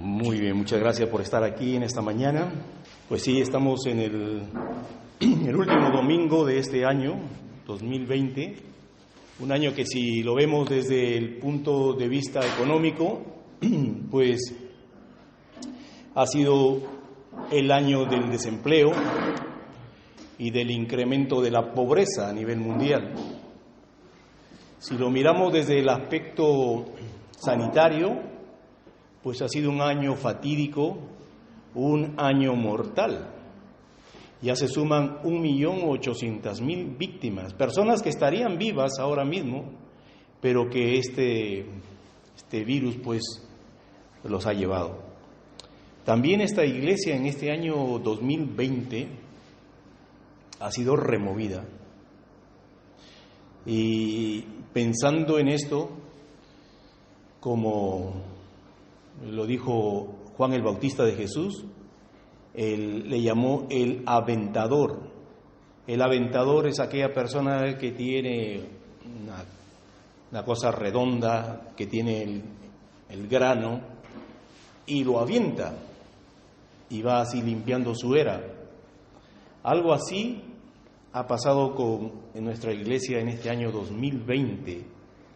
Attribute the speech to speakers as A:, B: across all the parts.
A: Muy bien, muchas gracias por estar aquí en esta mañana. Pues sí, estamos en el último domingo de este año, 2020, un año que si lo vemos desde el punto de vista económico, pues ha sido el año del desempleo y del incremento de la pobreza a nivel mundial. Si lo miramos desde el aspecto sanitario, pues ha sido un año fatídico, un año mortal. Ya se suman 1.800.000 víctimas, personas que estarían vivas ahora mismo, pero que este virus pues los ha llevado. También esta iglesia en este año 2020 ha sido removida. Y pensando en esto, como lo dijo Juan el Bautista de Jesús, él le llamó el aventador. El aventador es aquella persona que tiene una cosa redonda, que tiene el grano y lo avienta y va así limpiando su era. Algo así ha pasado en nuestra iglesia en este año 2020,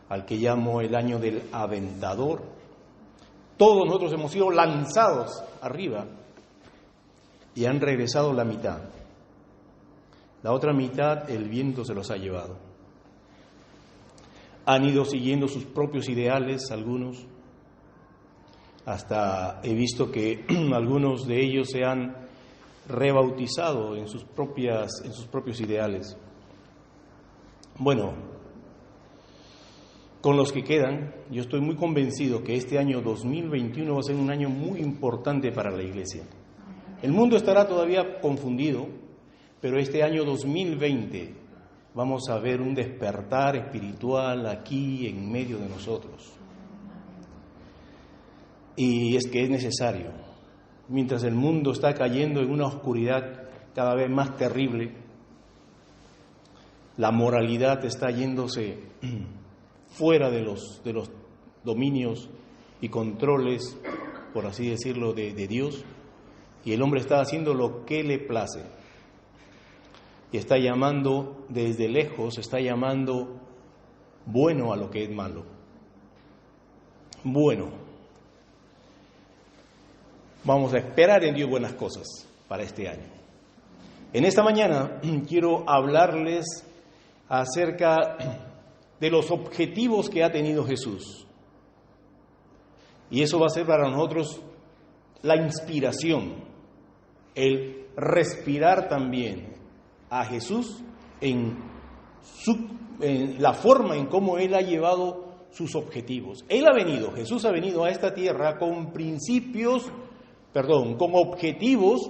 A: al que llamo el año del aventador. Todos nosotros hemos sido lanzados arriba y han regresado la mitad. La otra mitad el viento se los ha llevado. Han ido siguiendo sus propios ideales algunos. Hasta he visto que algunos de ellos se han rebautizado en sus propios ideales. Bueno, con los que quedan, yo estoy muy convencido que este año 2021 va a ser un año muy importante para la iglesia. El mundo estará todavía confundido, pero este año 2020 vamos a ver un despertar espiritual aquí en medio de nosotros. Y es que es necesario. Mientras el mundo está cayendo en una oscuridad cada vez más terrible, la moralidad está yéndose fuera de los dominios y controles, por así decirlo, de Dios, y el hombre está haciendo lo que le place. Y está llamando desde lejos, está llamando bueno a lo que es malo. Bueno. Vamos a esperar en Dios buenas cosas para este año. En esta mañana quiero hablarles acerca de los objetivos que ha tenido Jesús. Y eso va a ser para nosotros la inspiración, el respirar también a Jesús en la forma en cómo Él ha llevado sus objetivos. Jesús ha venido a esta tierra con con objetivos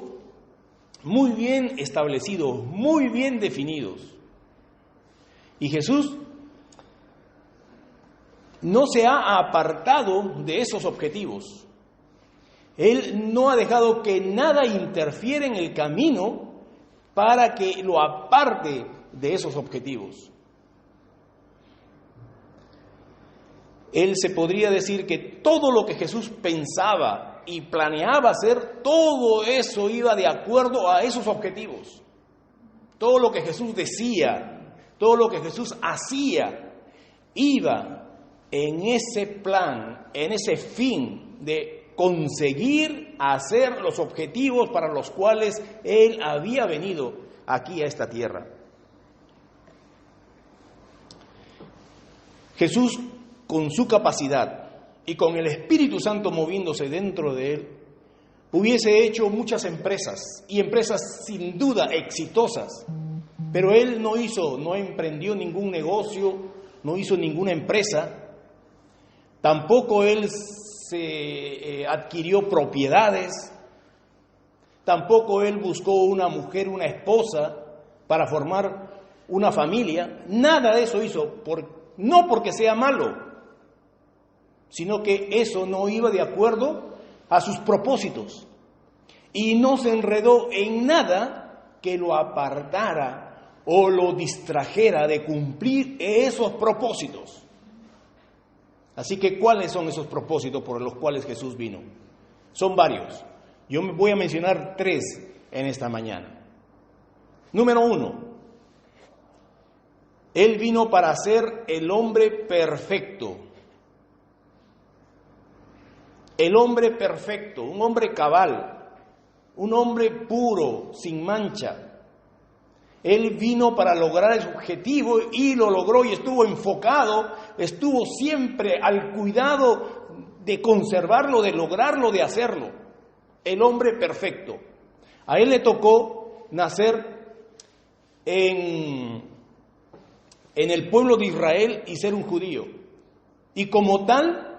A: muy bien establecidos, muy bien definidos. Y Jesús no se ha apartado de esos objetivos. Él no ha dejado que nada interfiera en el camino para que lo aparte de esos objetivos. Se podría decir que todo lo que Jesús pensaba y planeaba hacer, todo eso iba de acuerdo a esos objetivos. Todo lo que Jesús decía, todo lo que Jesús hacía, iba en ese plan, en ese fin de conseguir hacer los objetivos para los cuales Él había venido aquí a esta tierra. Jesús, con su capacidad y con el Espíritu Santo moviéndose dentro de Él, hubiese hecho muchas empresas, y empresas sin duda exitosas, pero Él no emprendió ningún negocio, no hizo ninguna empresa, tampoco Él se adquirió propiedades, tampoco Él buscó una mujer, una esposa, para formar una familia, nada de eso hizo, no porque sea malo, sino que eso no iba de acuerdo a sus propósitos y no se enredó en nada que lo apartara o lo distrajera de cumplir esos propósitos. Así que, ¿cuáles son esos propósitos por los cuales Jesús vino? Son varios. Yo me voy a mencionar 3 en esta mañana. Número 1. Él vino para ser el hombre perfecto. El hombre perfecto, un hombre cabal, un hombre puro, sin mancha. Él vino para lograr el objetivo y lo logró y estuvo enfocado, estuvo siempre al cuidado de conservarlo, de lograrlo, de hacerlo. El hombre perfecto. A él le tocó nacer en el pueblo de Israel y ser un judío. Y como tal,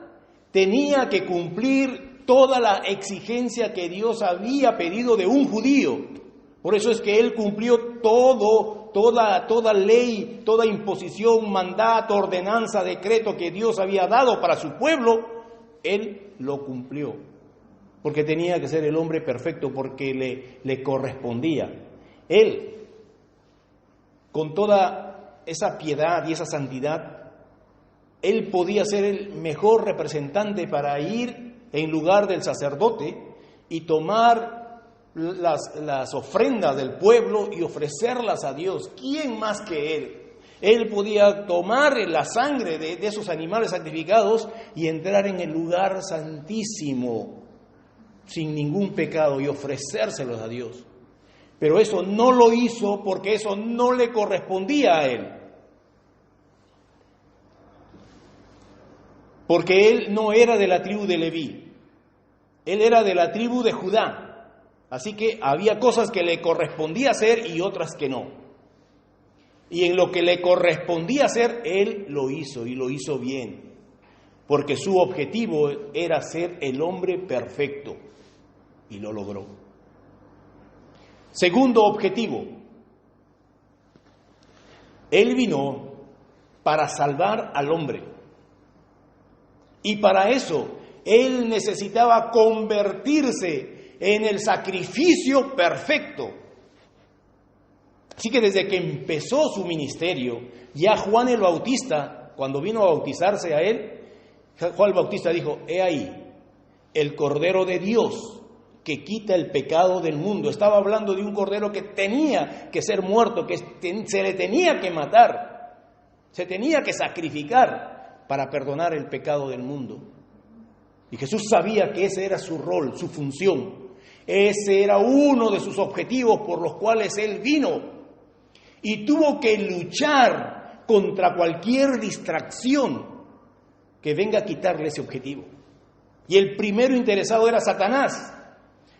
A: tenía que cumplir toda la exigencia que Dios había pedido de un judío. Por eso es que él cumplió toda ley, toda imposición, mandato, ordenanza, decreto que Dios había dado para su pueblo. Él lo cumplió, porque tenía que ser el hombre perfecto, porque le correspondía. Él, con toda esa piedad y esa santidad, él podía ser el mejor representante para ir en lugar del sacerdote y tomar las ofrendas del pueblo y ofrecerlas a Dios. ¿Quién más que él? Él podía tomar la sangre de esos animales sacrificados y entrar en el lugar santísimo sin ningún pecado y ofrecérselos a Dios. Pero eso no lo hizo porque eso no le correspondía a él. Porque él no era de la tribu de Leví, él era de la tribu de Judá. Así que había cosas que le correspondía hacer y otras que no. Y en lo que le correspondía hacer, él lo hizo y lo hizo bien. Porque su objetivo era ser el hombre perfecto y lo logró. Segundo objetivo, él vino para salvar al hombre. Y para eso, él necesitaba convertirse en el sacrificio perfecto. Así que desde que empezó su ministerio, ya Juan el Bautista, cuando vino a bautizarse a él, Juan el Bautista dijo: he ahí, el Cordero de Dios que quita el pecado del mundo. Estaba hablando de un cordero que tenía que ser muerto, que se le tenía que matar, se tenía que sacrificar para perdonar el pecado del mundo. Y Jesús sabía que ese era su rol, su función. Ese era uno de sus objetivos por los cuales él vino. Y tuvo que luchar contra cualquier distracción que venga a quitarle ese objetivo. Y el primero interesado era Satanás.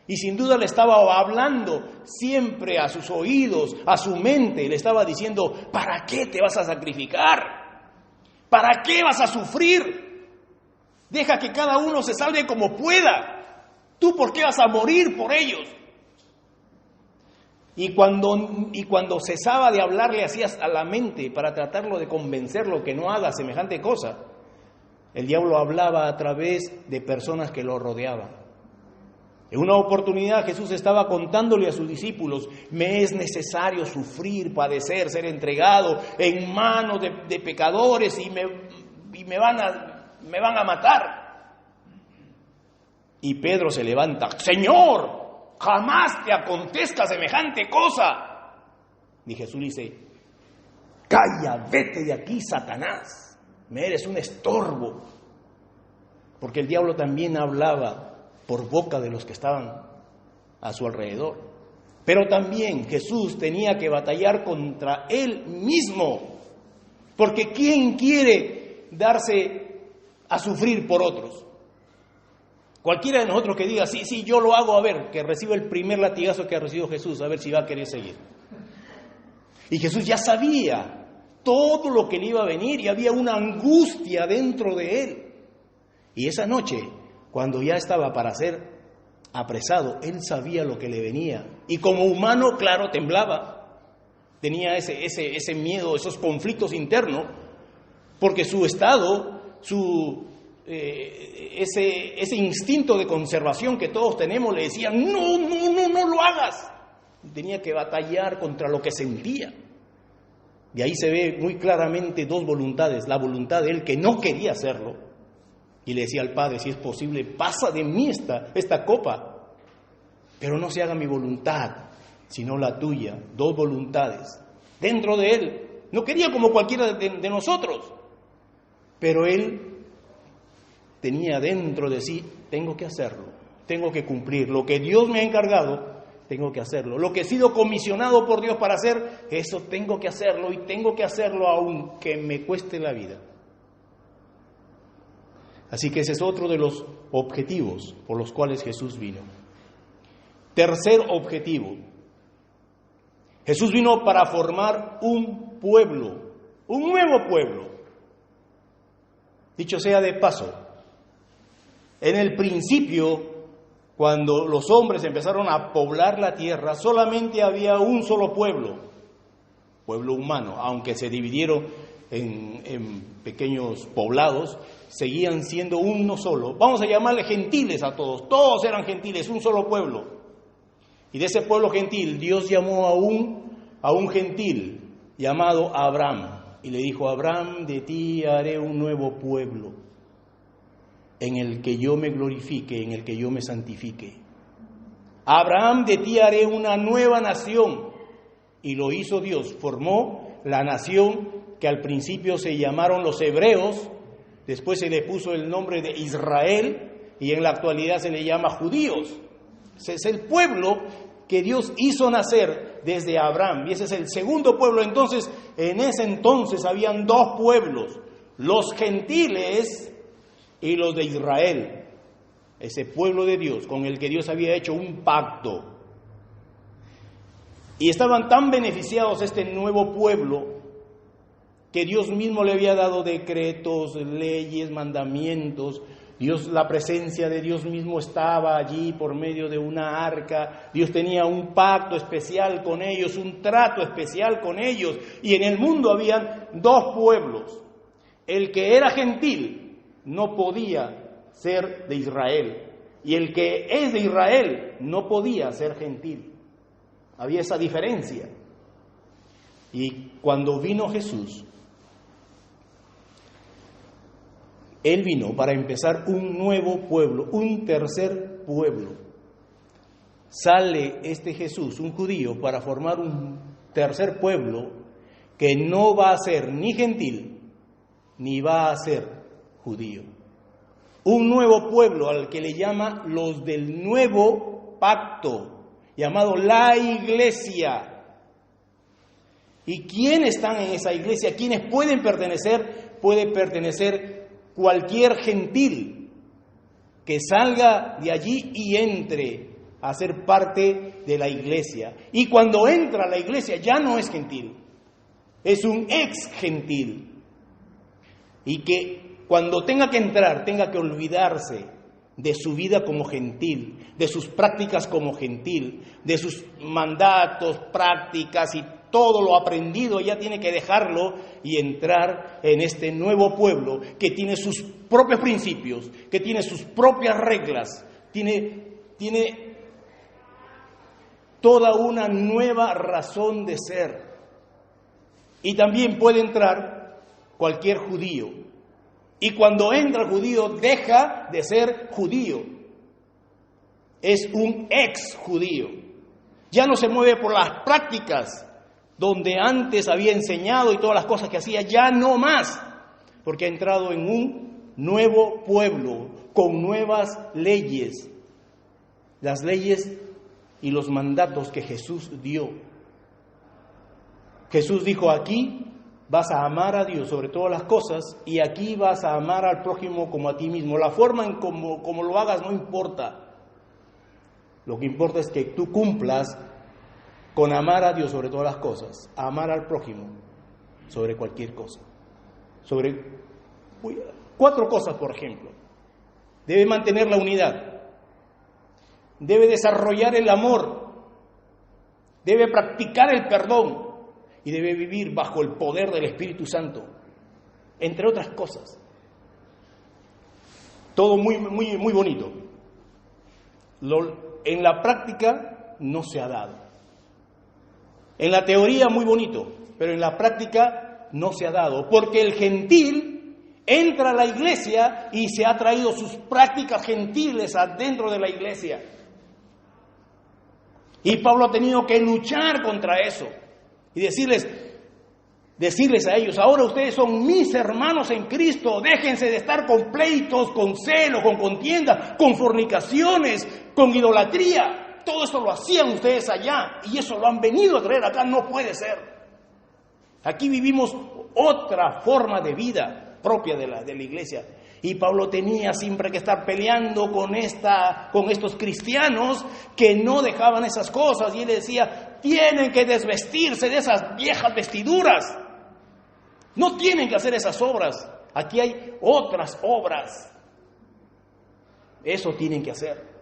A: Y sin duda le estaba hablando siempre a sus oídos, a su mente. Le estaba diciendo: ¿para qué te vas a sacrificar? ¿Para qué vas a sufrir? Deja que cada uno se salve como pueda. ¿Tú por qué vas a morir por ellos? Y cuando cesaba de hablarle así a la mente para tratarlo de convencerlo que no haga semejante cosa, el diablo hablaba a través de personas que lo rodeaban. En una oportunidad Jesús estaba contándole a sus discípulos: me es necesario sufrir, padecer, ser entregado en manos de pecadores y me van a matar. Y Pedro se levanta: Señor, jamás te acontezca semejante cosa. Y Jesús dice: calla, vete de aquí, Satanás, me eres un estorbo. Porque el diablo también hablaba por boca de los que estaban a su alrededor. Pero también Jesús tenía que batallar contra él mismo, porque ¿quién quiere darse a sufrir por otros? Cualquiera de nosotros que diga: sí, yo lo hago, a ver, que reciba el primer latigazo que ha recibido Jesús, a ver si va a querer seguir. Y Jesús ya sabía todo lo que le iba a venir y había una angustia dentro de él. Y esa noche, cuando ya estaba para ser apresado, él sabía lo que le venía. Y como humano, claro, temblaba. Tenía ese miedo, esos conflictos internos, porque su estado, ese instinto de conservación que todos tenemos, le decía: no lo hagas. Tenía que batallar contra lo que sentía. Y ahí se ve muy claramente dos voluntades: la voluntad de él, que no quería hacerlo, Y le decía al Padre, si es posible, pasa de mí esta copa, pero no se haga mi voluntad, sino la tuya. 2 voluntades dentro de él. No quería como cualquiera de nosotros, pero él tenía dentro de sí, tengo que hacerlo, tengo que cumplir. Lo que Dios me ha encargado, tengo que hacerlo. Lo que he sido comisionado por Dios para hacer, eso tengo que hacerlo y tengo que hacerlo aunque me cueste la vida. Así que ese es otro de los objetivos por los cuales Jesús vino. Tercer objetivo. Jesús vino para formar un pueblo, un nuevo pueblo. Dicho sea de paso, en el principio, cuando los hombres empezaron a poblar la tierra, solamente había un solo pueblo humano, aunque se dividieron en pequeños poblados, seguían siendo uno solo. Vamos a llamarle gentiles a todos eran gentiles, un solo pueblo. Y de ese pueblo gentil, Dios llamó a un gentil llamado Abraham, y le dijo: Abraham, de ti haré un nuevo pueblo, en el que yo me glorifique, en el que yo me santifique. Abraham, de ti haré una nueva nación. Y lo hizo Dios, formó la nación que al principio se llamaron los hebreos, después se le puso el nombre de Israel, y en la actualidad se le llama judíos. Ese es el pueblo que Dios hizo nacer desde Abraham, y ese es el segundo pueblo. Entonces, en ese entonces habían 2 pueblos, los gentiles y los de Israel, ese pueblo de Dios con el que Dios había hecho un pacto. Y estaban tan beneficiados este nuevo pueblo que Dios mismo le había dado decretos, leyes, mandamientos. La presencia de Dios mismo estaba allí por medio de una arca. Dios tenía un pacto especial con ellos, un trato especial con ellos. Y en el mundo habían 2 pueblos. El que era gentil no podía ser de Israel, y el que es de Israel no podía ser gentil. Había esa diferencia. Y cuando vino Jesús, Él vino para empezar un nuevo pueblo, un tercer pueblo. Sale este Jesús, un judío, para formar un tercer pueblo que no va a ser ni gentil, ni va a ser judío. Un nuevo pueblo al que le llama los del nuevo pacto, llamado la iglesia. ¿Y quiénes están en esa iglesia? ¿Quiénes pueden pertenecer? Puede pertenecer cualquier gentil que salga de allí y entre a ser parte de la iglesia. Y cuando entra a la iglesia ya no es gentil, es un ex gentil. Y que cuando tenga que entrar, tenga que olvidarse de su vida como gentil, de sus prácticas como gentil, de sus mandatos, prácticas y todo lo aprendido, ya tiene que dejarlo y entrar en este nuevo pueblo que tiene sus propios principios, que tiene sus propias reglas, tiene toda una nueva razón de ser. Y también puede entrar cualquier judío. Y cuando entra el judío, deja de ser judío. Es un ex judío. Ya no se mueve por las prácticas donde antes había enseñado y todas las cosas que hacía, ya no más, porque ha entrado en un nuevo pueblo con nuevas leyes, las leyes y los mandatos que Jesús dio. Jesús dijo: aquí vas a amar a Dios sobre todas las cosas, y aquí vas a amar al prójimo como a ti mismo. La forma en como lo hagas no importa. Lo que importa es que tú cumplas con amar a Dios sobre todas las cosas, amar al prójimo sobre cualquier cosa. Sobre 4 cosas, por ejemplo. Debe mantener la unidad, debe desarrollar el amor, debe practicar el perdón y debe vivir bajo el poder del Espíritu Santo, entre otras cosas. Todo muy, muy, muy bonito. En la práctica no se ha dado. En la teoría muy bonito, pero en la práctica no se ha dado, porque el gentil entra a la iglesia y se ha traído sus prácticas gentiles adentro de la iglesia. Y Pablo ha tenido que luchar contra eso y decirles a ellos: ahora ustedes son mis hermanos en Cristo, déjense de estar con pleitos, con celo, con contienda, con fornicaciones, con idolatría. Todo eso lo hacían ustedes allá y eso lo han venido a traer acá. No puede ser. Aquí vivimos otra forma de vida propia de la iglesia. Y Pablo tenía siempre que estar peleando con estos cristianos que no dejaban esas cosas. Y él decía: tienen que desvestirse de esas viejas vestiduras. No tienen que hacer esas obras. Aquí hay otras obras. Eso tienen que hacer.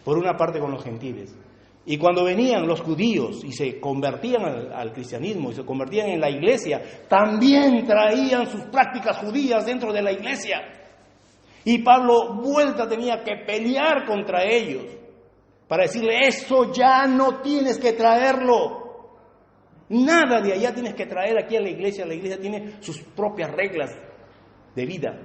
A: Por una parte con los gentiles. Y cuando venían los judíos y se convertían al cristianismo y se convertían en la iglesia, también traían sus prácticas judías dentro de la iglesia. Y Pablo tenía que pelear contra ellos para decirle: eso ya no tienes que traerlo. Nada de allá tienes que traer aquí a la iglesia. La iglesia tiene sus propias reglas de vida.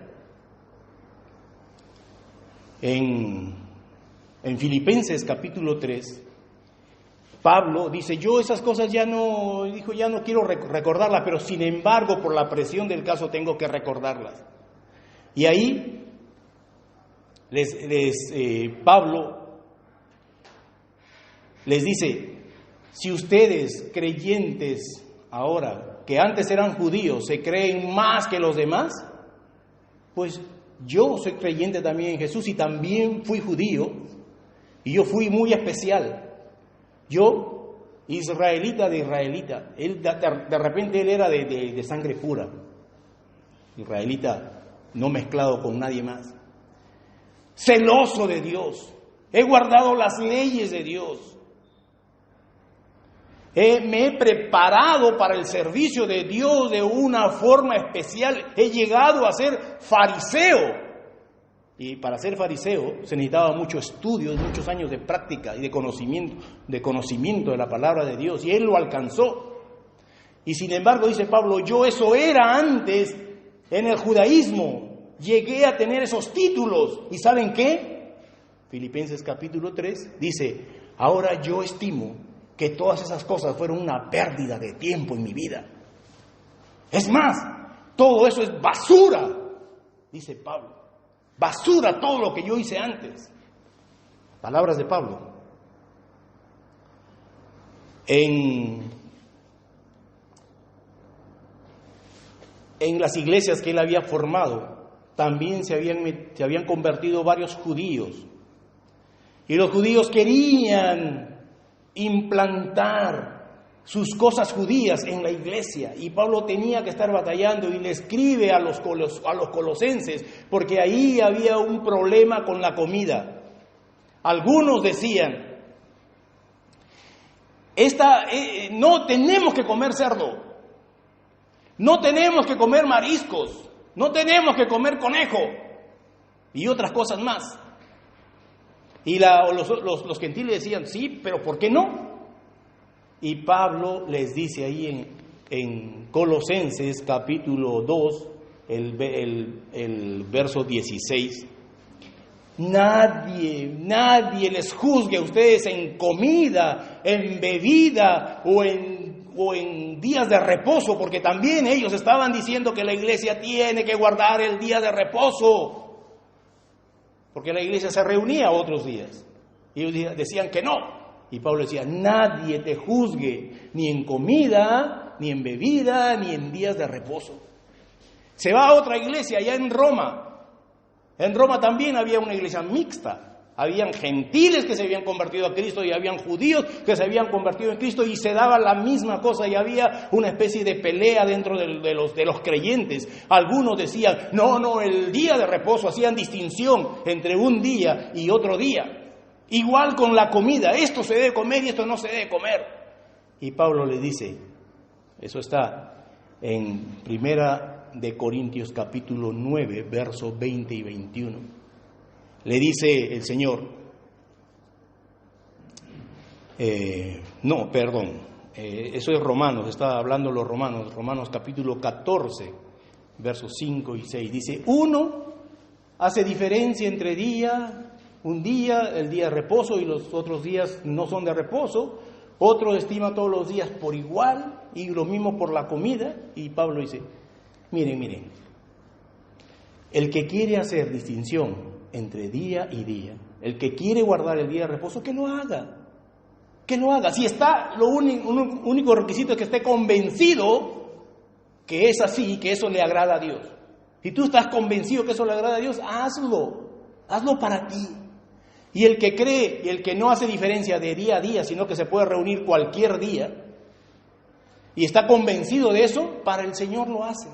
A: En Filipenses capítulo 3, Pablo dice: yo esas cosas ya no quiero recordarlas, pero sin embargo por la presión del caso tengo que recordarlas. Y ahí Pablo les dice: si ustedes creyentes ahora, que antes eran judíos, se creen más que los demás, pues yo soy creyente también en Jesús y también fui judío. Y yo fui muy especial. Yo, israelita de israelita. Él, de repente él era de sangre pura. Israelita, no mezclado con nadie más. Celoso de Dios. He guardado las leyes de Dios. Me he preparado para el servicio de Dios de una forma especial. He llegado a ser fariseo. Y para ser fariseo se necesitaba mucho estudio, muchos años de práctica y de conocimiento de la palabra de Dios. Y él lo alcanzó. Y sin embargo, dice Pablo: yo eso era antes en el judaísmo. Llegué a tener esos títulos. ¿Y saben qué? Filipenses capítulo 3 dice: ahora yo estimo que todas esas cosas fueron una pérdida de tiempo en mi vida. Es más, todo eso es basura, dice Pablo. Basura todo lo que yo hice antes. Palabras de Pablo. En las iglesias que él había formado, también se habían convertido varios judíos. Y los judíos querían implantar sus cosas judías en la iglesia, y Pablo tenía que estar batallando y le escribe a los colosenses, porque ahí había un problema con la comida. Algunos decían: no tenemos que comer cerdo, no tenemos que comer mariscos, no tenemos que comer conejo y otras cosas más. Y los gentiles decían: sí, pero ¿por qué no? Y Pablo les dice ahí en Colosenses capítulo 2, el verso 16: nadie les juzgue a ustedes en comida, en bebida o en días de reposo, porque también ellos estaban diciendo que la iglesia tiene que guardar el día de reposo, porque la iglesia se reunía otros días y ellos decían que no. Y Pablo decía: nadie te juzgue, ni en comida, ni en bebida, ni en días de reposo. Se va a otra iglesia allá en Roma. En Roma también había una iglesia mixta. Habían gentiles que se habían convertido a Cristo y habían judíos que se habían convertido en Cristo, y se daba la misma cosa, y había una especie de pelea dentro de los creyentes. Algunos decían: no, el día de reposo, hacían distinción entre un día y otro día. Igual con la comida: esto se debe comer y esto no se debe comer. Y Pablo le dice, eso está en Primera de Corintios capítulo 9, versos 20 y 21. Le dice el Señor, eso es Romanos, está hablando los Romanos capítulo 14, versos 5 y 6. Dice, uno hace diferencia entre un día, el día de reposo, y los otros días no son de reposo. Otro estima todos los días por igual, y lo mismo por la comida. Y Pablo dice, miren, el que quiere hacer distinción entre día y día, el que quiere guardar el día de reposo, que lo haga. Que lo haga. Si está, lo único requisito es que esté convencido que es así, que eso le agrada a Dios. Si tú estás convencido que eso le agrada a Dios, hazlo para ti. Y el que cree y el que no hace diferencia de día a día, sino que se puede reunir cualquier día, y está convencido de eso, para el Señor lo hace.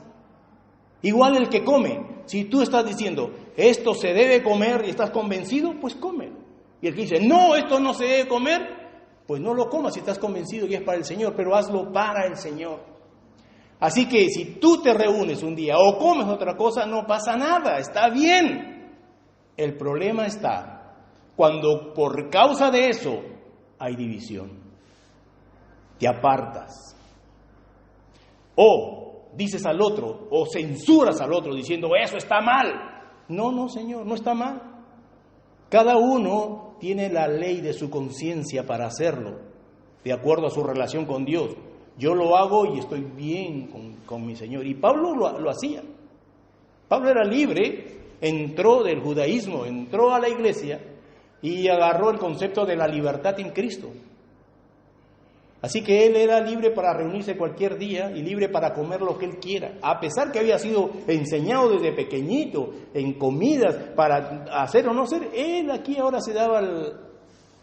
A: Igual el que come, si tú estás diciendo, esto se debe comer y estás convencido, pues come. Y el que dice, no, esto no se debe comer, pues no lo comas si estás convencido que es para el Señor, pero hazlo para el Señor. Así que si tú te reúnes un día o comes otra cosa, no pasa nada, está bien. El problema está cuando por causa de eso hay división, te apartas, o dices al otro, o censuras al otro diciendo, eso está mal. No, Señor, no está mal. Cada uno tiene la ley de su conciencia para hacerlo, de acuerdo a su relación con Dios. Yo lo hago y estoy bien con mi Señor. Y Pablo lo hacía. Pablo era libre, entró del judaísmo, entró a la iglesia y agarró el concepto de la libertad en Cristo. Así que él era libre para reunirse cualquier día y libre para comer lo que él quiera. A pesar que había sido enseñado desde pequeñito en comidas para hacer o no hacer, él aquí ahora se daba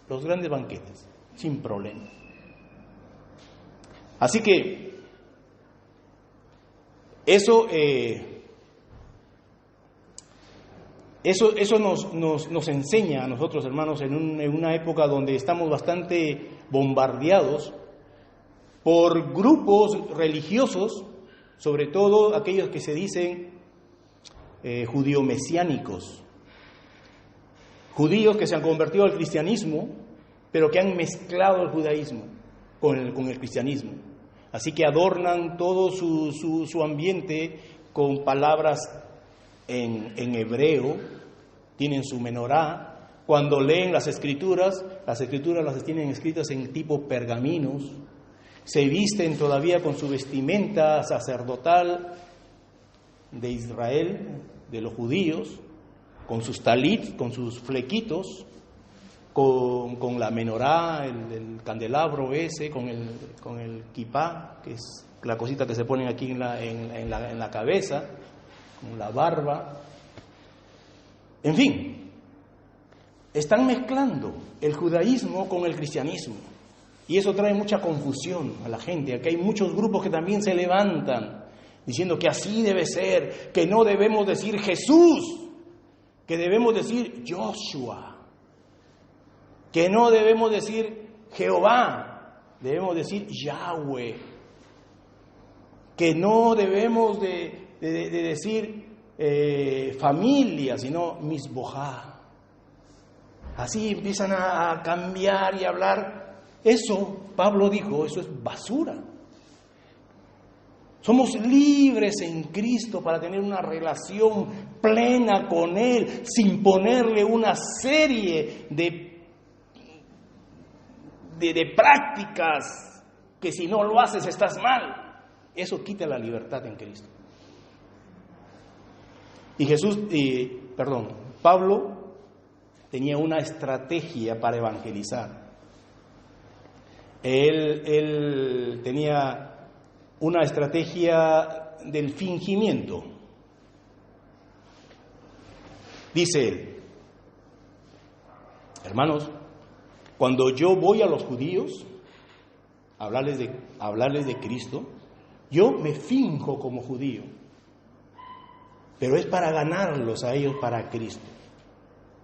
A: los grandes banquetes, sin problema. Así que eso nos enseña a nosotros, hermanos, en una época donde estamos bastante bombardeados por grupos religiosos, sobre todo aquellos que se dicen judío-mesiánicos, judíos que se han convertido al cristianismo, pero que han mezclado el judaísmo con el cristianismo. Así que adornan todo su ambiente con palabras en hebreo, tienen su menorá. Cuando leen las escrituras las tienen escritas en tipo pergaminos. Se visten todavía con su vestimenta sacerdotal de Israel, de los judíos, con sus talit, con sus flequitos, con la menorá, el candelabro ese, con el kipá, que es la cosita que se ponen aquí en la cabeza, con la barba. En fin, están mezclando el judaísmo con el cristianismo. Y eso trae mucha confusión a la gente. Aquí hay muchos grupos que también se levantan diciendo que así debe ser, que no debemos decir Jesús, que debemos decir Joshua, que no debemos decir Jehová, debemos decir Yahweh, que no debemos de decir familia, sino Misbojá. Así empiezan a cambiar y a hablar. Eso, Pablo dijo, eso es basura. Somos libres en Cristo para tener una relación plena con Él, sin ponerle una serie de prácticas que si no lo haces estás mal. Eso quita la libertad en Cristo. Pablo tenía una estrategia para evangelizar. Él tenía una estrategia del fingimiento. Dice él, hermanos, cuando yo voy a los judíos a hablarles de Cristo, yo me finjo como judío, pero es para ganarlos a ellos para Cristo.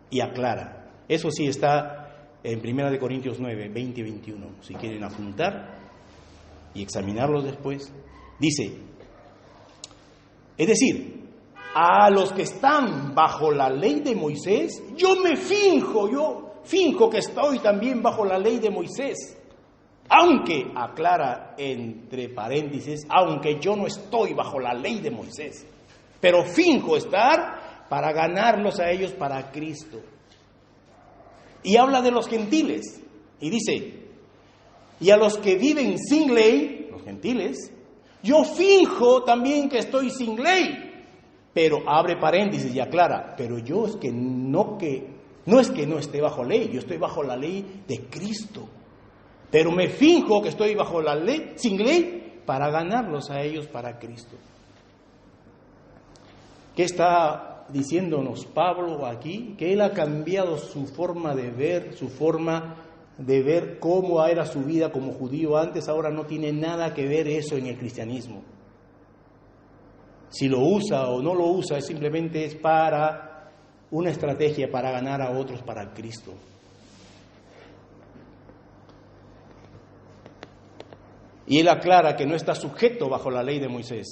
A: Y aclara, eso sí está en 1 Corintios 9, 20 y 21, si quieren apuntar y examinarlos después. Dice, es decir, a los que están bajo la ley de Moisés, yo finjo que estoy también bajo la ley de Moisés. Aunque, aclara entre paréntesis, aunque yo no estoy bajo la ley de Moisés. pero finjo estar para ganarlos a ellos para Cristo. Y habla de los gentiles, y dice, y a los que viven sin ley, los gentiles, yo finjo también que estoy sin ley. Pero abre paréntesis y aclara, pero yo es que no es que no esté bajo ley, yo estoy bajo la ley de Cristo. Pero me finjo que estoy bajo la ley, sin ley, para ganarlos a ellos para Cristo. ¿Qué está diciéndonos Pablo aquí? Que él ha cambiado su forma de ver cómo era su vida como judío antes, ahora no tiene nada que ver eso en el cristianismo. Si lo usa o no lo usa, simplemente es para una estrategia para ganar a otros para Cristo. Y él aclara que no está sujeto bajo la ley de Moisés.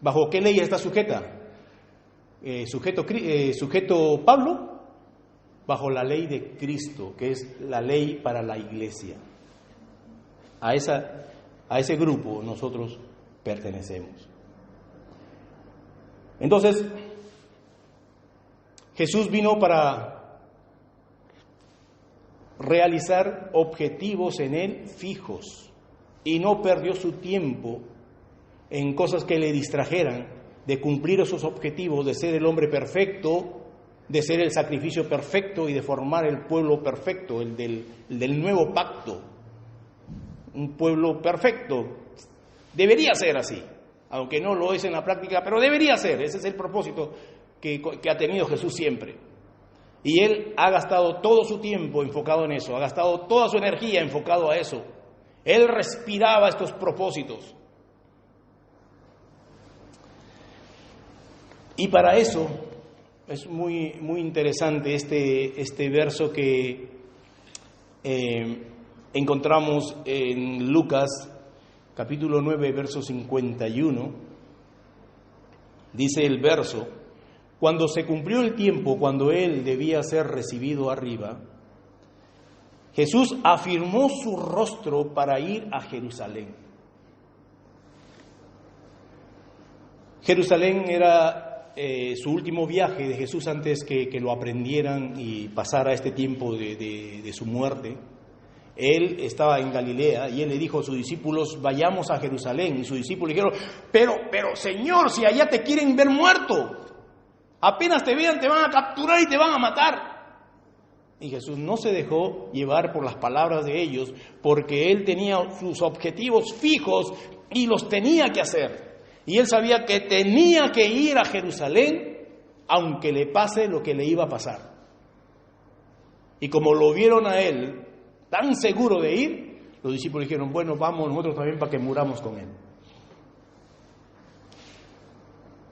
A: ¿Bajo qué ley está sujeta? Sujeto Pablo, bajo la ley de Cristo, que es la ley para la iglesia. A ese grupo nosotros pertenecemos. Entonces, Jesús vino para realizar objetivos en él fijos y no perdió su tiempo en cosas que le distrajeran de cumplir esos objetivos, de ser el hombre perfecto, de ser el sacrificio perfecto y de formar el pueblo perfecto, el del nuevo pacto. Un pueblo perfecto. Debería ser así, aunque no lo es en la práctica, pero debería ser. Ese es el propósito que ha tenido Jesús siempre. Y Él ha gastado todo su tiempo enfocado en eso, ha gastado toda su energía enfocado a eso. Él respiraba estos propósitos. Y para eso es muy, muy interesante este verso que encontramos en Lucas, capítulo 9, verso 51. Dice el verso: cuando se cumplió el tiempo, cuando Él debía ser recibido arriba, Jesús afirmó su rostro para ir a Jerusalén. Jerusalén era su último viaje de Jesús antes que lo aprendieran y pasara este tiempo de su muerte. Él estaba en Galilea y Él le dijo a sus discípulos, vayamos a Jerusalén. Y sus discípulos dijeron, pero Señor, si allá te quieren ver muerto, apenas te vean te van a capturar y te van a matar. Y Jesús no se dejó llevar por las palabras de ellos, porque Él tenía sus objetivos fijos y los tenía que hacer. Y Él sabía que tenía que ir a Jerusalén, aunque le pase lo que le iba a pasar. Y como lo vieron a Él tan seguro de ir, los discípulos dijeron, bueno, vamos nosotros también para que muramos con Él.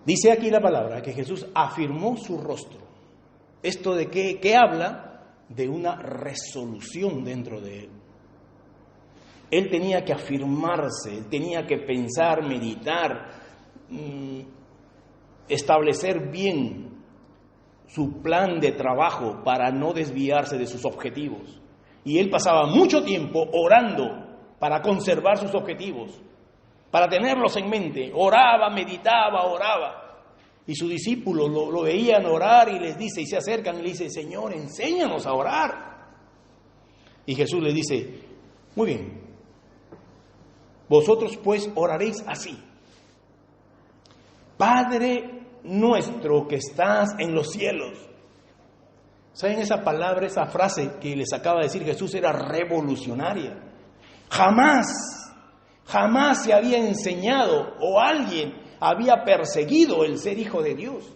A: Dice aquí la palabra que Jesús afirmó su rostro. ¿Esto de qué habla? De una resolución dentro de Él. Él tenía que afirmarse, él tenía que pensar, meditar, establecer bien su plan de trabajo para no desviarse de sus objetivos. Y él pasaba mucho tiempo orando para conservar sus objetivos, para tenerlos en mente. Oraba, meditaba, oraba. Y sus discípulos lo veían orar y les dice, y se acercan y le dice, Señor, enséñanos a orar. Y Jesús les dice, muy bien, vosotros pues oraréis así: Padre nuestro que estás en los cielos. ¿Saben esa palabra, esa frase que les acaba de decir Jesús era revolucionaria? Jamás se había enseñado o alguien había perseguido el ser hijo de Dios.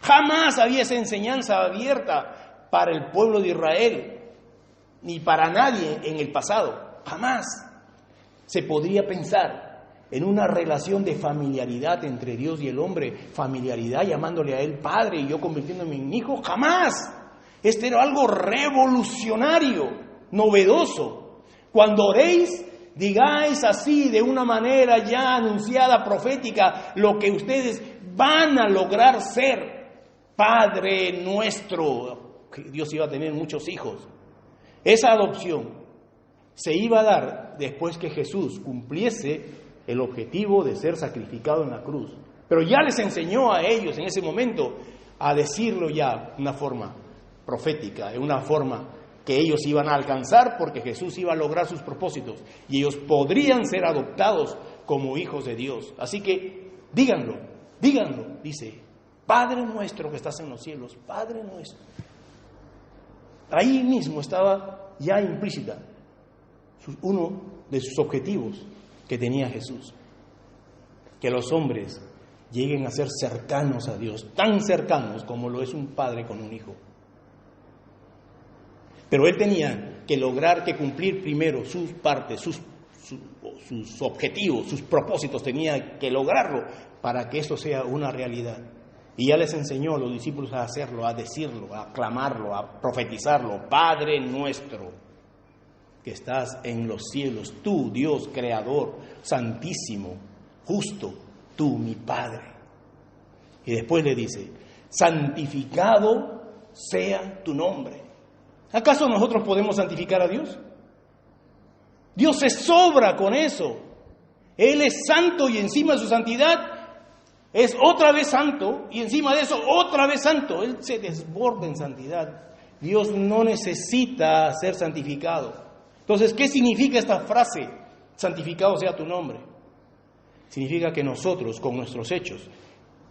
A: Jamás había esa enseñanza abierta para el pueblo de Israel, ni para nadie en el pasado. Jamás se podría pensar en una relación de familiaridad entre Dios y el hombre, familiaridad llamándole a Él Padre y yo convirtiéndome en hijo. Jamás. Este era algo revolucionario, novedoso. Cuando oréis, digáis así de una manera ya anunciada, profética, lo que ustedes van a lograr ser. Padre nuestro. Dios iba a tener muchos hijos. Esa adopción se iba a dar después que Jesús cumpliese el objetivo de ser sacrificado en la cruz. Pero ya les enseñó a ellos en ese momento a decirlo ya de una forma profética, de una forma que ellos iban a alcanzar porque Jesús iba a lograr sus propósitos y ellos podrían ser adoptados como hijos de Dios. Así que díganlo, dice, Padre nuestro que estás en los cielos, Padre nuestro. Ahí mismo estaba ya implícita uno de sus objetivos que tenía Jesús, que los hombres lleguen a ser cercanos a Dios, tan cercanos como lo es un padre con un hijo. Pero él tenía que lograr que cumplir primero sus partes, sus objetivos, sus propósitos, tenía que lograrlo para que eso sea una realidad. Y ya les enseñó a los discípulos a hacerlo, a decirlo, a clamarlo, a profetizarlo. Padre nuestro, que estás en los cielos, tú, Dios, Creador, Santísimo, justo, tú, mi Padre. Y después le dice, santificado sea tu nombre. ¿Acaso nosotros podemos santificar a Dios? Dios se sobra con eso. Él es santo y encima de su santidad es otra vez santo y encima de eso otra vez santo. Él se desborda en santidad. Dios no necesita ser santificado. Entonces, ¿qué significa esta frase? Santificado sea tu nombre. Significa que nosotros, con nuestros hechos,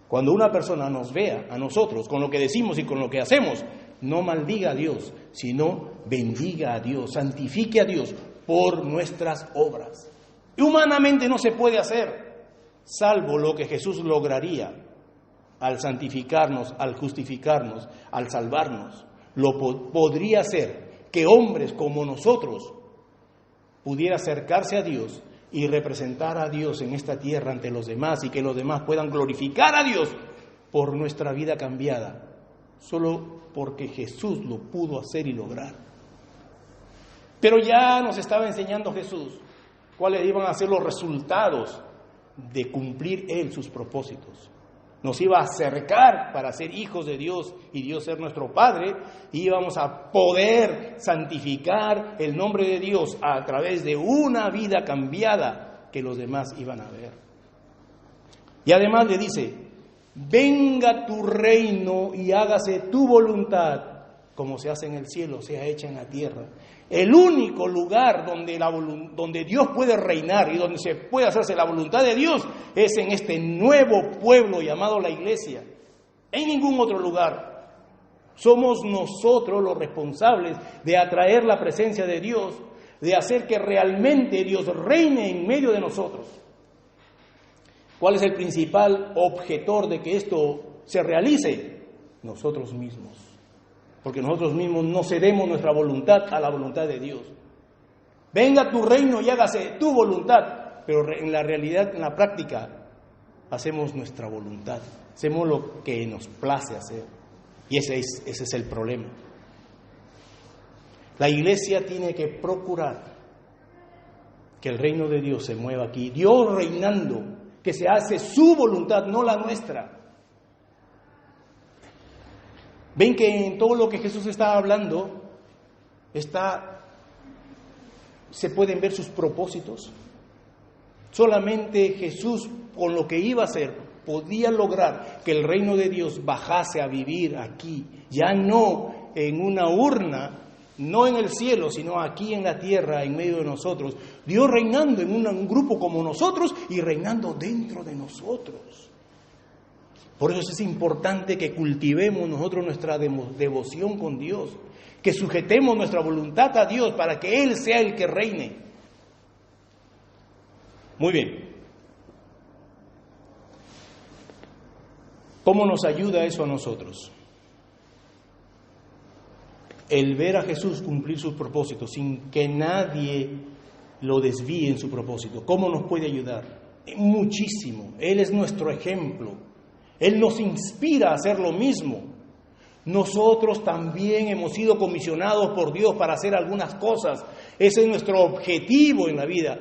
A: cuando una persona nos vea a nosotros, con lo que decimos y con lo que hacemos, no maldiga a Dios, sino bendiga a Dios, santifique a Dios por nuestras obras. Humanamente no se puede hacer, salvo lo que Jesús lograría al santificarnos, al justificarnos, al salvarnos. Lo podría hacer que hombres como nosotros pudiera acercarse a Dios y representar a Dios en esta tierra ante los demás y que los demás puedan glorificar a Dios por nuestra vida cambiada, solo porque Jesús lo pudo hacer y lograr. Pero ya nos estaba enseñando Jesús cuáles iban a ser los resultados de cumplir Él sus propósitos. Nos iba a acercar para ser hijos de Dios y Dios ser nuestro Padre, y íbamos a poder santificar el nombre de Dios a través de una vida cambiada que los demás iban a ver. Y además le dice, venga tu reino y hágase tu voluntad, como se hace en el cielo, sea hecha en la tierra. El único lugar donde Dios puede reinar y donde se puede hacerse la voluntad de Dios es en este nuevo pueblo llamado la iglesia. En ningún otro lugar. Somos nosotros los responsables de atraer la presencia de Dios, de hacer que realmente Dios reine en medio de nosotros. ¿Cuál es el principal objetor de que esto se realice? Nosotros mismos. Porque nosotros mismos no cedemos nuestra voluntad a la voluntad de Dios. Venga tu reino y hágase tu voluntad, pero en la realidad, en la práctica, hacemos nuestra voluntad, hacemos lo que nos place hacer. Y ese es el problema. La iglesia tiene que procurar que el reino de Dios se mueva aquí, Dios reinando, que se hace su voluntad, no la nuestra. Ven que en todo lo que Jesús está hablando, se pueden ver sus propósitos. Solamente Jesús, con lo que iba a hacer, podía lograr que el reino de Dios bajase a vivir aquí, ya no en una urna, no en el cielo, sino aquí en la tierra, en medio de nosotros. Dios reinando en un grupo como nosotros y reinando dentro de nosotros. Por eso es importante que cultivemos nosotros nuestra devoción con Dios, que sujetemos nuestra voluntad a Dios para que Él sea el que reine. Muy bien. ¿Cómo nos ayuda eso a nosotros? El ver a Jesús cumplir sus propósitos sin que nadie lo desvíe en su propósito. ¿Cómo nos puede ayudar? Muchísimo. Él es nuestro ejemplo. Él nos inspira a hacer lo mismo. Nosotros también hemos sido comisionados por Dios para hacer algunas cosas. Ese es nuestro objetivo en la vida.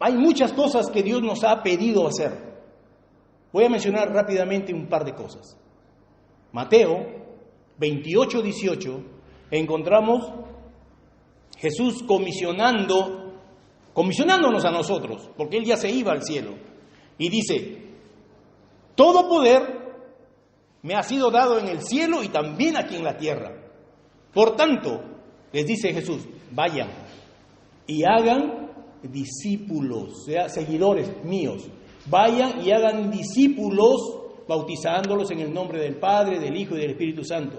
A: Hay muchas cosas que Dios nos ha pedido hacer. Voy a mencionar rápidamente un par de cosas. Mateo 28:18 encontramos Jesús comisionándonos a nosotros, porque Él ya se iba al cielo. Y dice, Todo poder me ha sido dado en el cielo y también aquí en la tierra. Por tanto, les dice Jesús, vayan y hagan discípulos, o sea, seguidores míos. Vayan y hagan discípulos, bautizándolos en el nombre del Padre, del Hijo y del Espíritu Santo.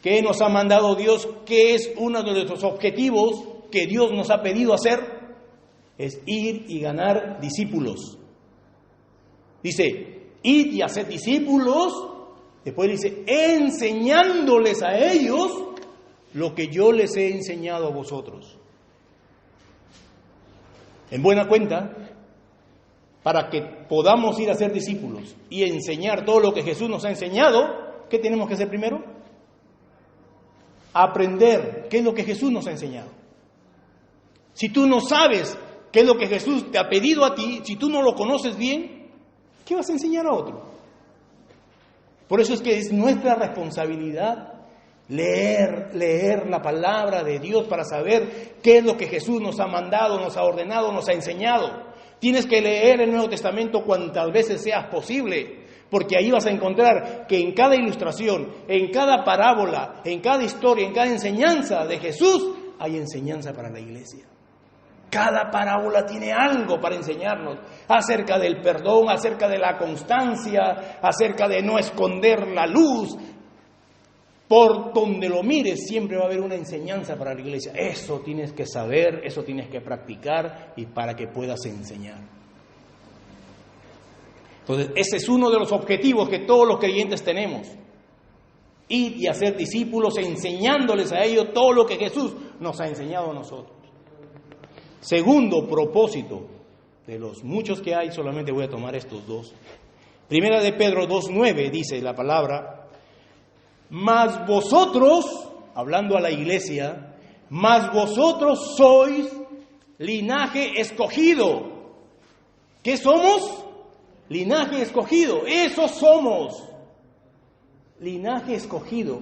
A: ¿Qué nos ha mandado Dios? ¿Qué es uno de nuestros objetivos que Dios nos ha pedido hacer? Es ir y ganar discípulos. Dice, id y haced discípulos. Después dice, enseñándoles a ellos lo que yo les he enseñado a vosotros. En buena cuenta, para que podamos ir a ser discípulos y enseñar todo lo que Jesús nos ha enseñado, ¿qué tenemos que hacer primero? Aprender qué es lo que Jesús nos ha enseñado. Si tú no sabes qué es lo que Jesús te ha pedido a ti, si tú no lo conoces bien, ¿qué vas a enseñar a otro? Por eso es que es nuestra responsabilidad leer la palabra de Dios para saber qué es lo que Jesús nos ha mandado, nos ha ordenado, nos ha enseñado. Tienes que leer el Nuevo Testamento cuantas veces seas posible, porque ahí vas a encontrar que en cada ilustración, en cada parábola, en cada historia, en cada enseñanza de Jesús, hay enseñanza para la iglesia. Cada parábola tiene algo para enseñarnos acerca del perdón, acerca de la constancia, acerca de no esconder la luz. Por donde lo mires siempre va a haber una enseñanza para la iglesia. Eso tienes que saber, eso tienes que practicar y para que puedas enseñar. Entonces, ese es uno de los objetivos que todos los creyentes tenemos. Ir y hacer discípulos enseñándoles a ellos todo lo que Jesús nos ha enseñado a nosotros. Segundo propósito, de los muchos que hay, solamente voy a tomar estos dos. Primera de Pedro 2:9 dice la palabra, mas vosotros, hablando a la iglesia, mas vosotros sois linaje escogido. ¿Qué somos? Linaje escogido. Eso somos. Linaje escogido.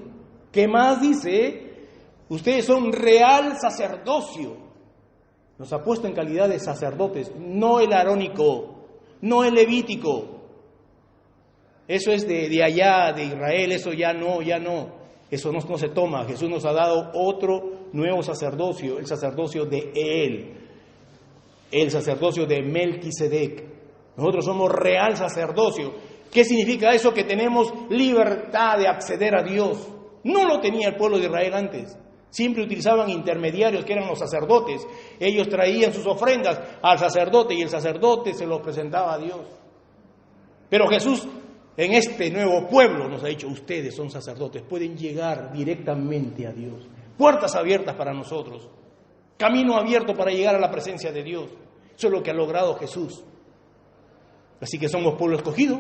A: ¿Qué más dice? Ustedes son real sacerdocio. Nos ha puesto en calidad de sacerdotes, no el arónico, no el levítico. Eso es de allá, de Israel, eso ya no. Eso no se toma. Jesús nos ha dado otro nuevo sacerdocio, el sacerdocio de Él, el sacerdocio de Melquisedec. Nosotros somos real sacerdocio. ¿Qué significa eso? Que tenemos libertad de acceder a Dios. No lo tenía el pueblo de Israel antes. Siempre utilizaban intermediarios que eran los sacerdotes. Ellos traían sus ofrendas al sacerdote y el sacerdote se los presentaba a Dios. Pero Jesús en este nuevo pueblo nos ha dicho, ustedes son sacerdotes, pueden llegar directamente a Dios. Puertas abiertas para nosotros. Camino abierto para llegar a la presencia de Dios. Eso es lo que ha logrado Jesús. Así que somos pueblo escogido,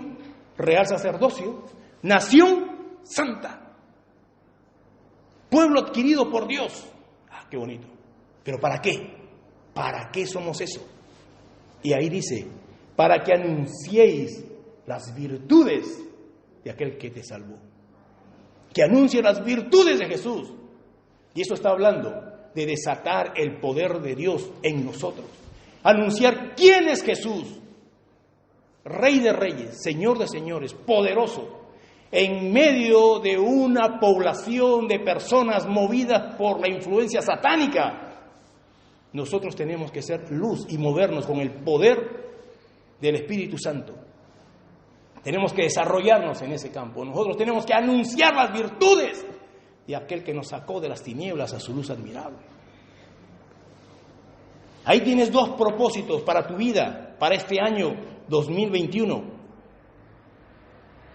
A: real sacerdocio, nación santa. Pueblo adquirido por Dios. Ah, qué bonito. ¿Pero para qué? ¿Para qué somos eso? Y ahí dice, para que anunciéis las virtudes de aquel que te salvó. Que anuncie las virtudes de Jesús. Y eso está hablando de desatar el poder de Dios en nosotros. Anunciar quién es Jesús. Rey de reyes, Señor de señores, poderoso. En medio de una población de personas movidas por la influencia satánica, nosotros tenemos que ser luz y movernos con el poder del Espíritu Santo. Tenemos que desarrollarnos en ese campo. Nosotros tenemos que anunciar las virtudes de aquel que nos sacó de las tinieblas a su luz admirable. Ahí tienes dos propósitos para tu vida, para este año 2021.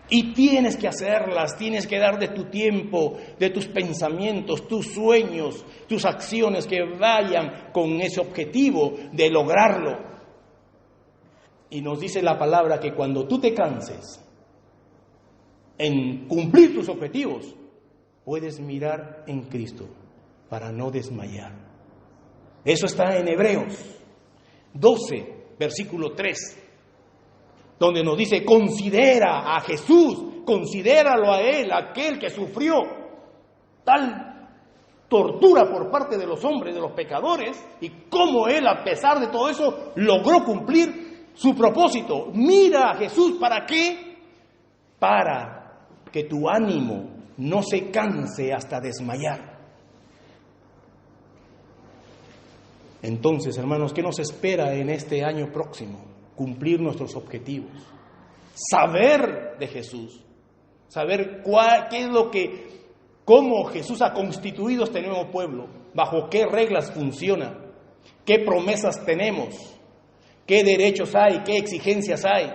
A: Y tienes que hacerlas, tienes que dar de tu tiempo, de tus pensamientos, tus sueños, tus acciones que vayan con ese objetivo de lograrlo. Y nos dice la palabra que cuando tú te canses en cumplir tus objetivos, puedes mirar en Cristo para no desmayar. Eso está en Hebreos 12, versículo 3. Donde nos dice, considera a Jesús, considéralo a Él, aquel que sufrió tal tortura por parte de los hombres, de los pecadores, y cómo Él, a pesar de todo eso, logró cumplir su propósito. Mira a Jesús, ¿para qué? para que tu ánimo no se canse hasta desmayar. Entonces, hermanos, ¿qué nos espera en este año próximo? Cumplir nuestros objetivos, saber de Jesús, saber qué es cómo Jesús ha constituido este nuevo pueblo, bajo qué reglas funciona, qué promesas tenemos, qué derechos hay, qué exigencias hay.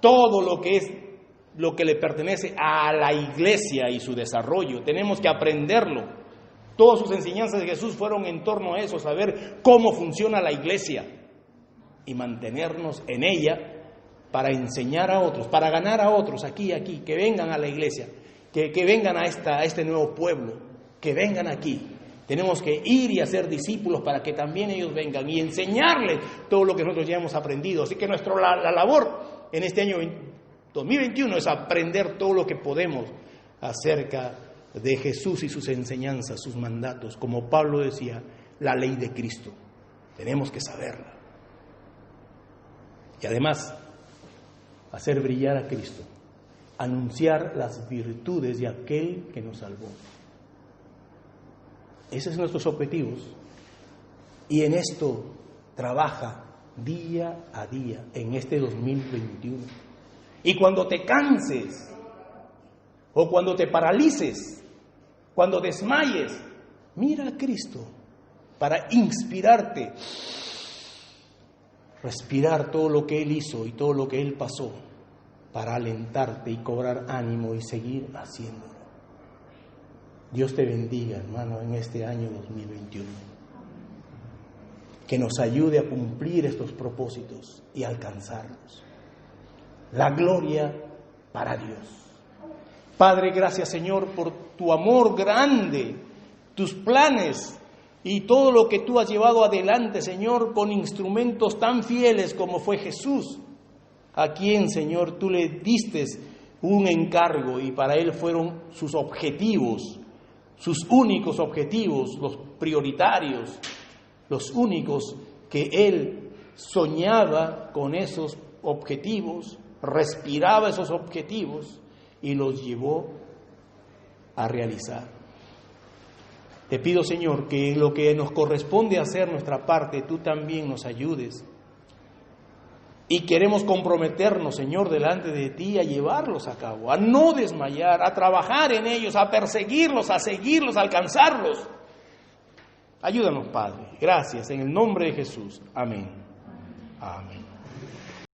A: Todo lo que le pertenece a la iglesia y su desarrollo, tenemos que aprenderlo. Todas sus enseñanzas de Jesús fueron en torno a eso, saber cómo funciona la iglesia y mantenernos en ella para enseñar a otros, para ganar a otros aquí, que vengan a la iglesia, que vengan a este nuevo pueblo, que vengan aquí. Tenemos que ir y hacer discípulos para que también ellos vengan y enseñarles todo lo que nosotros ya hemos aprendido. Así que la labor en este año 2021 es aprender todo lo que podemos acerca de Jesús y sus enseñanzas, sus mandatos. Como Pablo decía, la ley de Cristo. Tenemos que saberla. Y además, hacer brillar a Cristo. Anunciar las virtudes de aquel que nos salvó. Esos son nuestros objetivos. Y en esto trabaja día a día en este 2021. Y cuando te canses o cuando te paralices, cuando desmayes, mira a Cristo para inspirarte, respirar todo lo que Él hizo y todo lo que Él pasó, para alentarte y cobrar ánimo y seguir haciéndolo. Dios te bendiga, hermano, en este año 2021. Que nos ayude a cumplir estos propósitos y alcanzarlos. La gloria para Dios. Padre, gracias, Señor, por tu amor grande, tus planes y todo lo que tú has llevado adelante, Señor, con instrumentos tan fieles como fue Jesús, a quien, Señor, tú le diste un encargo y para él fueron sus objetivos, sus únicos objetivos, los prioritarios, los únicos que él soñaba con esos objetivos, respiraba esos objetivos y los llevó a realizar. Te pido, Señor, que lo que nos corresponde hacer nuestra parte, tú también nos ayudes. Y queremos comprometernos, Señor, delante de ti a llevarlos a cabo, a no desmayar, a trabajar en ellos, a perseguirlos, a seguirlos, a alcanzarlos. Ayúdanos, Padre. Gracias, en el nombre de Jesús. Amén. Amén.